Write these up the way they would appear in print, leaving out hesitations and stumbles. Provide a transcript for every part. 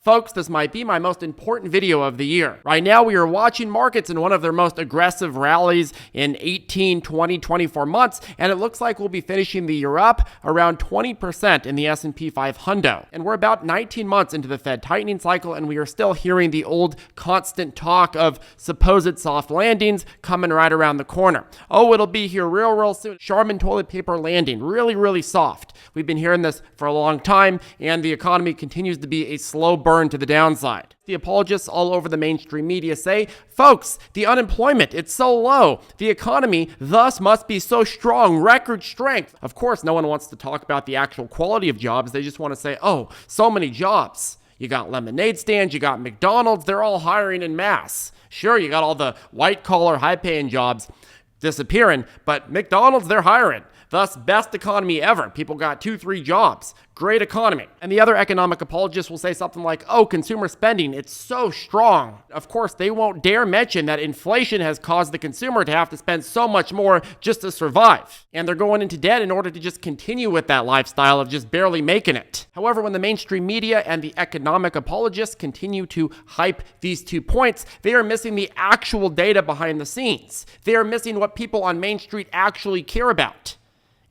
Folks, this might be my most important video of the year. Right now, we are watching markets in one of their most aggressive rallies in 18, 20, 24 months, and it looks like we'll be finishing the year up around 20% in the S&P 500. And we're about 19 months into the Fed tightening cycle, and we are still hearing the old constant talk of supposed soft landings coming right around the corner. Oh, it'll be here real soon. Charmin toilet paper landing, really soft. We've been hearing this for a long time, and the economy continues to be a slow burn to the downside. The apologists all over the mainstream media say, folks, the unemployment, it's so low. The economy thus must be so strong, record strength. Of course, no one wants to talk about the actual quality of jobs. They just want to say, oh, so many jobs. You got lemonade stands, you got McDonald's, they're all hiring in mass. Sure, you got all the white-collar, high-paying jobs disappearing, but McDonald's, they're hiring. Thus, best economy ever. People got 2-3 jobs. Great economy. And the other economic apologists will say something like, oh, consumer spending, it's so strong. Of course, they won't dare mention that inflation has caused the consumer to have to spend so much more just to survive. And they're going into debt in order to just continue with that lifestyle of just barely making it. However, when the mainstream media and the economic apologists continue to hype these 2 points, they are missing the actual data behind the scenes. They are missing what people on Main Street actually care about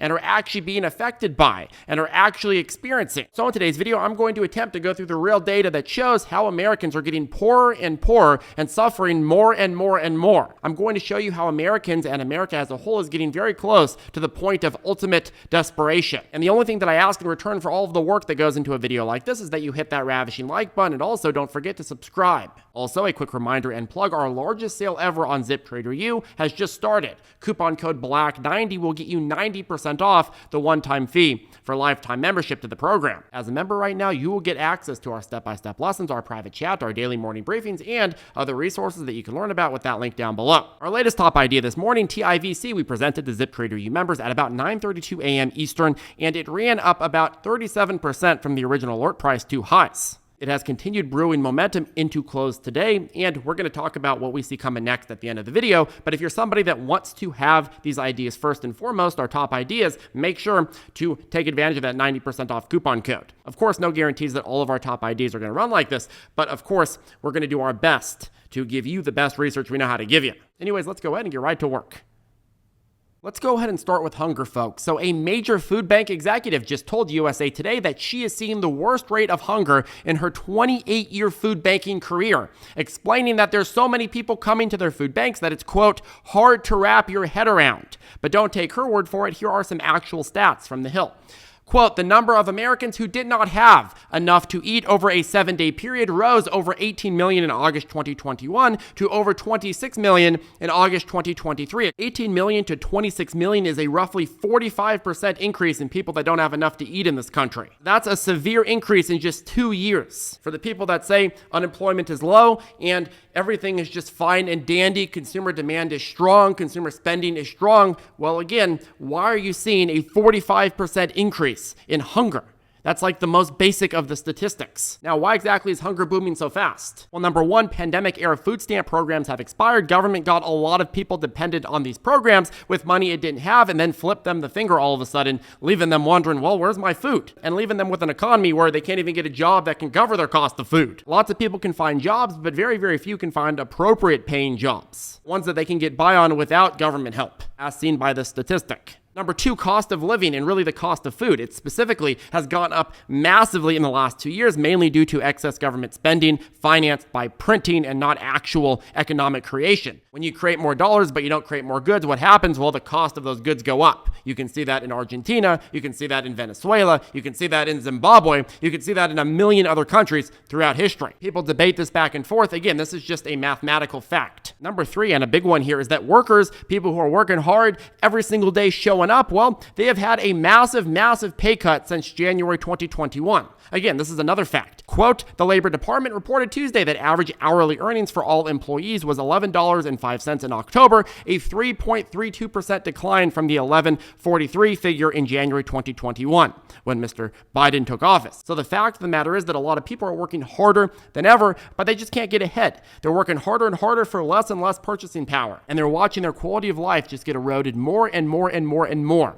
and are actually being affected by, and are actually experiencing. So in today's video, I'm going to attempt to go through the real data that shows how Americans are getting poorer and poorer and suffering more and more and more. I'm going to show you how Americans and America as a whole is getting very close to the point of ultimate desperation. And the only thing that I ask in return for all of the work that goes into a video like this is that you hit that ravishing like button, and also don't forget to subscribe. Also, a quick reminder and plug, our largest sale ever on ZipTrader U has just started. Coupon code BLACK90 will get you 90% off the one-time fee for lifetime membership to the program. As a member right now, you will get access to our step-by-step lessons, our private chat, our daily morning briefings, and other resources that you can learn about with that link down below. Our latest top idea this morning, TIVC, we presented to ZipTrader U members at about 9:32 a.m. Eastern, and it ran up about 37% from the original alert price to highs. It has continued brewing momentum into close today, and we're going to talk about what we see coming next at the end of the video. But if you're somebody that wants to have these ideas first and foremost, our top ideas, make sure to take advantage of that 90% off coupon code. Of course, no guarantees that all of our top ideas are going to run like this, but of course, we're going to do our best to give you the best research we know how to give you. Anyways, let's go ahead and get right to work. Let's go ahead and start with hunger, folks. So a major food bank executive just told USA Today that she is seeing the worst rate of hunger in her 28-year food banking career, explaining that there's so many people coming to their food banks that it's, quote, hard to wrap your head around. But don't take her word for it. Here are some actual stats from The Hill. Quote, the number of Americans who did not have enough to eat over a 7-day period rose over 18 million in August 2021 to over 26 million in August 2023. 18 million to 26 million is a roughly 45% increase in people that don't have enough to eat in this country. That's a severe increase in just 2 years. For the people that say unemployment is low and everything is just fine and dandy, consumer demand is strong, consumer spending is strong, well, again, why are you seeing a 45% increase in hunger? That's like the most basic of the statistics. Now, why exactly is hunger booming so fast? Well, number one, pandemic-era food stamp programs have expired. Government got a lot of people dependent on these programs with money it didn't have and then flipped them the finger all of a sudden, leaving them wondering, well, where's my food? And leaving them with an economy where they can't even get a job that can cover their cost of food. Lots of people can find jobs, but very few can find appropriate paying jobs. Ones that they can get by on without government help, as seen by this statistic. Number two, cost of living and really the cost of food. It specifically has gone up massively in the last 2 years, mainly due to excess government spending financed by printing and not actual economic creation. When you create more dollars, but you don't create more goods, what happens? Well, the cost of those goods go up. You can see that in Argentina. You can see that in Venezuela. You can see that in Zimbabwe. You can see that in a million other countries throughout history. People debate this back and forth. Again, this is just a mathematical fact. Number three, and a big one here, is that workers, people who are working hard every single day showing up, well, they have had a massive pay cut since January 2021. Again, this is another fact. Quote, the Labor Department reported Tuesday that average hourly earnings for all employees was $11.05 in October, a 3.32% decline from the $11.43 figure in January 2021, when Mr. Biden took office. So the fact of the matter is that a lot of people are working harder than ever, but they just can't get ahead. They're working harder and harder for less and less purchasing power, and they're watching their quality of life just get eroded more and more.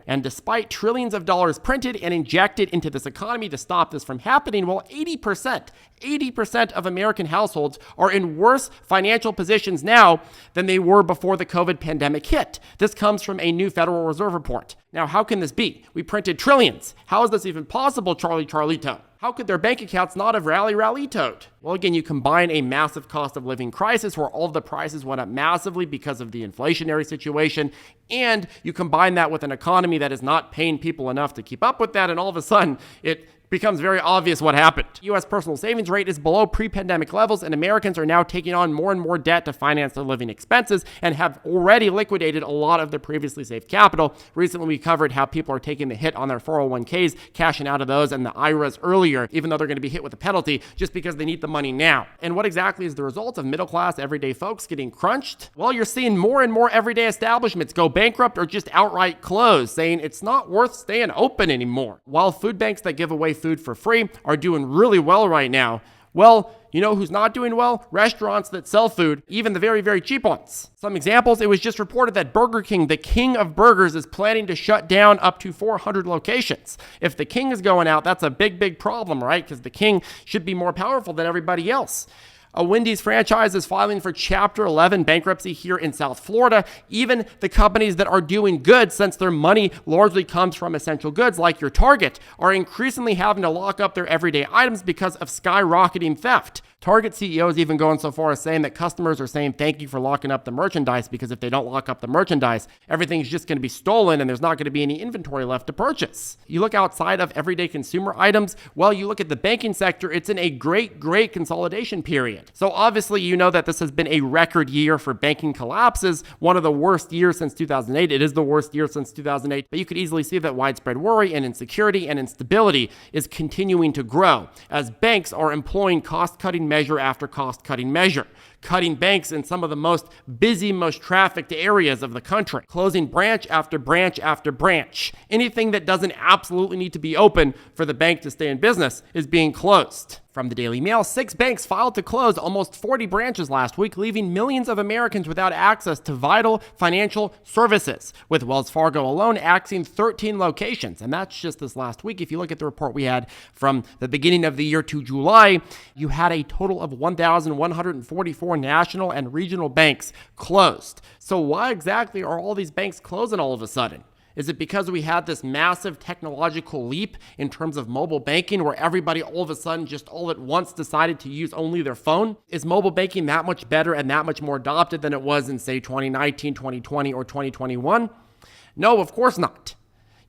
And despite trillions of dollars printed and injected into this economy to stop this from happening? Well, 80% of American households are in worse financial positions now than they were before the COVID pandemic hit. This comes from a new Federal Reserve report. Now, how can this be? We printed trillions. How is this even possible, Charlito? How could their bank accounts not have rallied? Well, again, you combine a massive cost of living crisis where all of the prices went up massively because of the inflationary situation, and you combine that with an economy that is not paying people enough to keep up with that, and all of a sudden, it becomes very obvious what happened. U.S. personal savings rate is below pre-pandemic levels, and Americans are now taking on more and more debt to finance their living expenses and have already liquidated a lot of their previously saved capital. Recently, we covered how people are taking the hit on their 401ks, cashing out of those and the IRAs earlier, even though they're going to be hit with a penalty just because they need the money now. And what exactly is the result of middle-class, everyday folks getting crunched? Well, you're seeing more and more everyday establishments go bankrupt or just outright close, saying it's not worth staying open anymore. While food banks that give away food for free are doing really well right now, well, you know who's not doing well? Restaurants that sell food, even the very, very cheap ones. Some examples, it was just reported that Burger King, the king of burgers, is planning to shut down up to 400 locations. If the king is going out, that's a big, big problem, right? Because the king should be more powerful than everybody else. A Wendy's franchise is filing for Chapter 11 bankruptcy here in South Florida. Even the companies that are doing good, since their money largely comes from essential goods like your Target, are increasingly having to lock up their everyday items because of skyrocketing theft. Target CEO is even going so far as saying that customers are saying thank you for locking up the merchandise, because if they don't lock up the merchandise, everything's just going to be stolen and there's not going to be any inventory left to purchase. You look outside of everyday consumer items, well, you look at the banking sector, it's in a great consolidation period. So obviously, you know that this has been a record year for banking collapses, one of the worst years since 2008. It is the worst year since 2008, but you could easily see that widespread worry and insecurity and instability is continuing to grow as banks are employing cost-cutting measure after cost-cutting measure, cutting banks in some of the most busy, most trafficked areas of the country, closing branch after branch after branch. Anything that doesn't absolutely need to be open for the bank to stay in business is being closed. From the Daily Mail, 6 banks filed to close almost 40 branches last week, leaving millions of Americans without access to vital financial services, with Wells Fargo alone axing 13 locations. And that's just this last week. If you look at the report we had from the beginning of the year to July, you had a total of 1,144 national and regional banks closed. So why exactly are all these banks closing all of a sudden? Is it because we had this massive technological leap in terms of mobile banking where everybody all of a sudden just all at once decided to use only their phone? Is mobile banking that much better and that much more adopted than it was in, say, 2019, 2020, or 2021? No, of course not.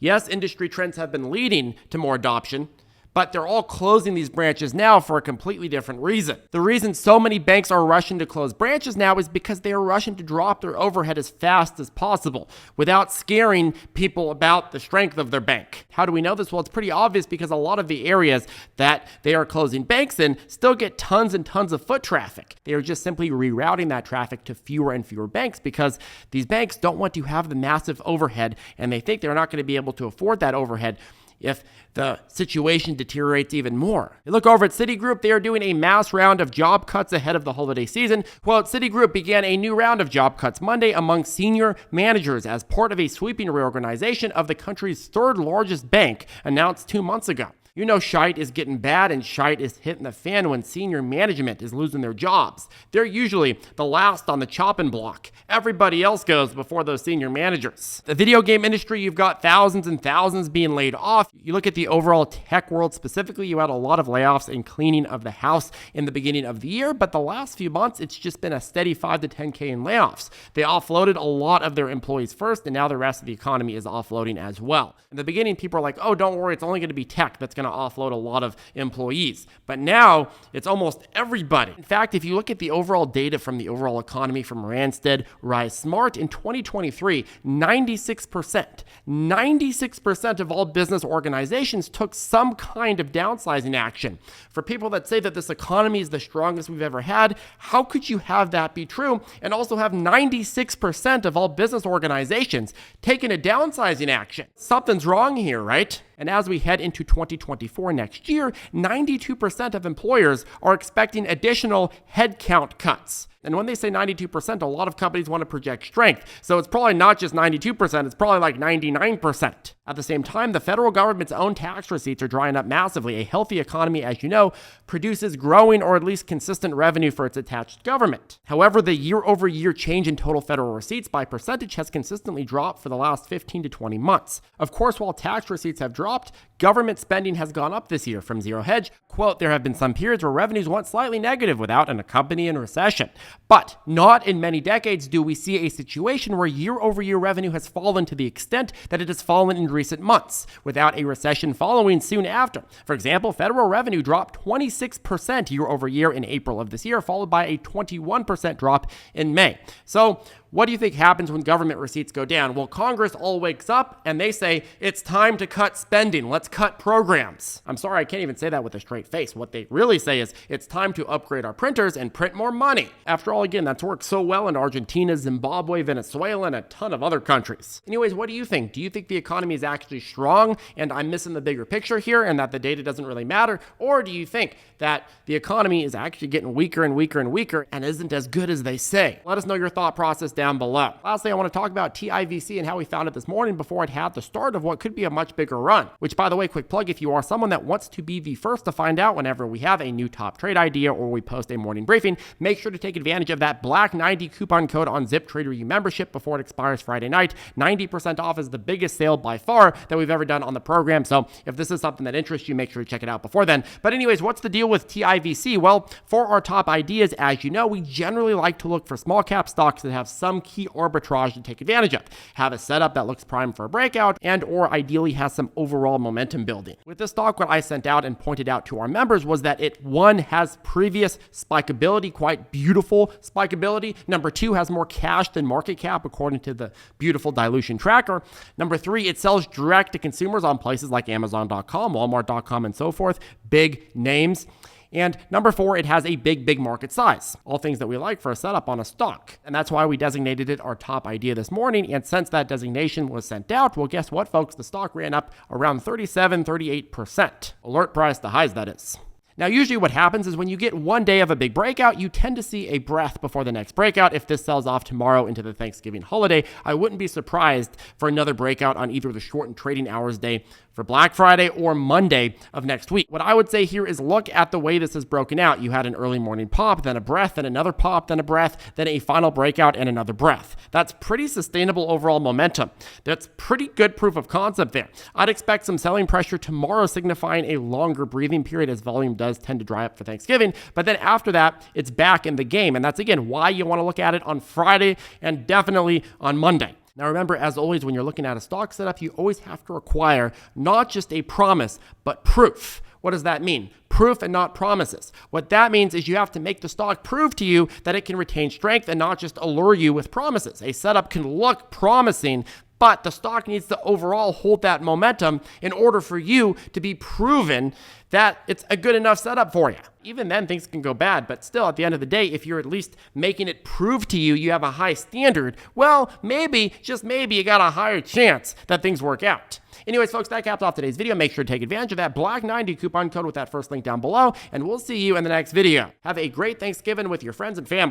Yes, industry trends have been leading to more adoption, but they're all closing these branches now for a completely different reason. The reason so many banks are rushing to close branches now is because they are rushing to drop their overhead as fast as possible without scaring people about the strength of their bank. How do we know this? Well, it's pretty obvious because a lot of the areas that they are closing banks in still get tons and tons of foot traffic. They are just simply rerouting that traffic to fewer and fewer banks because these banks don't want to have the massive overhead, and they think they're not going to be able to afford that overhead if the situation deteriorates even more. You look over at Citigroup, they are doing a mass round of job cuts ahead of the holiday season. Quote, Citigroup began a new round of job cuts Monday among senior managers as part of a sweeping reorganization of the country's third largest bank announced 2 months ago. You know shite is getting bad and shite is hitting the fan when senior management is losing their jobs. They're usually the last on the chopping block. Everybody else goes before those senior managers. The video game industry, you've got thousands and thousands being laid off. You look at the overall tech world specifically, you had a lot of layoffs and cleaning of the house in the beginning of the year, but the last few months, it's just been a steady 5 to 10K in layoffs. They offloaded a lot of their employees first, and now the rest of the economy is offloading as well. In the beginning, people are like, oh, don't worry, it's only going to be tech that's going to offload a lot of employees. But now it's almost everybody. In fact, if you look at the overall data from the overall economy from Randstad, Rise Smart, in 2023, 96% of all business organizations took some kind of downsizing action. For people that say that this economy is the strongest we've ever had, how could you have that be true and also have 96% of all business organizations taking a downsizing action? Something's wrong here, right? And as we head into 2024 next year, 92% of employers are expecting additional headcount cuts. And when they say 92%, a lot of companies want to project strength. So it's probably not just 92%, it's probably like 99%. At the same time, the federal government's own tax receipts are drying up massively. A healthy economy, as you know, produces growing or at least consistent revenue for its attached government. However, the year-over-year change in total federal receipts by percentage has consistently dropped for the last 15 to 20 months. Of course, while tax receipts have dropped, government spending has gone up this year. From Zero Hedge, quote, there have been some periods where revenues went slightly negative without an accompanying recession. But not in many decades do we see a situation where year-over-year revenue has fallen to the extent that it has fallen in recent months, without a recession following soon after. For example, federal revenue dropped 26% year-over-year in April of this year, followed by a 21% drop in May. So, what do you think happens when government receipts go down? Well, Congress all wakes up and they say, it's time to cut spending. Let's cut programs. I'm sorry, I can't even say that with a straight face. What they really say is, it's time to upgrade our printers and print more money. After all, again, that's worked so well in Argentina, Zimbabwe, Venezuela, and a ton of other countries. Anyways, what do you think? Do you think the economy is actually strong and I'm missing the bigger picture here and that the data doesn't really matter? Or do you think that the economy is actually getting weaker and weaker and weaker and isn't as good as they say? Let us know your thought process down below. Lastly, I want to talk about TIVC and how we found it this morning before it had the start of what could be a much bigger run. Which, by the way, quick plug, if you are someone that wants to be the first to find out whenever we have a new top trade idea or we post a morning briefing, make sure to take advantage of that Black 90 coupon code on ZipTrader U membership before it expires Friday night. 90% off is the biggest sale by far that we've ever done on the program. So if this is something that interests you, make sure to check it out before then. But anyways, what's the deal with TIVC? Well, for our top ideas, as you know, we generally like to look for small cap stocks that have some key arbitrage to take advantage of, have a setup that looks prime for a breakout, and or ideally has some overall momentum building. With this stock, what I sent out and pointed out to our members was that it, one, has previous spikeability, quite beautiful spikeability. Number two, has more cash than market cap, according to the beautiful dilution tracker. Number three, it sells direct to consumers on places like Amazon.com, Walmart.com, and so forth, big names. And number four, it has a big market size. All things that we like for a setup on a stock. And that's why we designated it our top idea this morning. And since that designation was sent out, well, guess what, folks? The stock ran up around 38%. Alert price, the highs, that is. Now, usually what happens is when you get one day of a big breakout, you tend to see a breath before the next breakout. If this sells off tomorrow into the Thanksgiving holiday, I wouldn't be surprised for another breakout on either the shortened trading hours day for Black Friday or Monday of next week. What I would say here is look at the way this is broken out. You had an early morning pop, then a breath, then another pop, then a breath, then a final breakout and another breath. That's pretty sustainable overall momentum. That's pretty good proof of concept there. I'd expect some selling pressure tomorrow, signifying a longer breathing period as volume does tend to dry up for Thanksgiving. But then after that, it's back in the game. And that's, again, why you want to look at it on Friday and definitely on Monday. Now remember, as always, when you're looking at a stock setup, you always have to require not just a promise, but proof. What does that mean? Proof and not promises. What that means is you have to make the stock prove to you that it can retain strength and not just allure you with promises. A setup can look promising, but the stock needs to overall hold that momentum in order for you to be proven that it's a good enough setup for you. Even then, things can go bad, but still, at the end of the day, if you're at least making it prove to you you have a high standard, well, maybe, just maybe, you got a higher chance that things work out. Anyways, folks, that caps off today's video. Make sure to take advantage of that Black 90 coupon code with that first link down below, and we'll see you in the next video. Have a great Thanksgiving with your friends and family.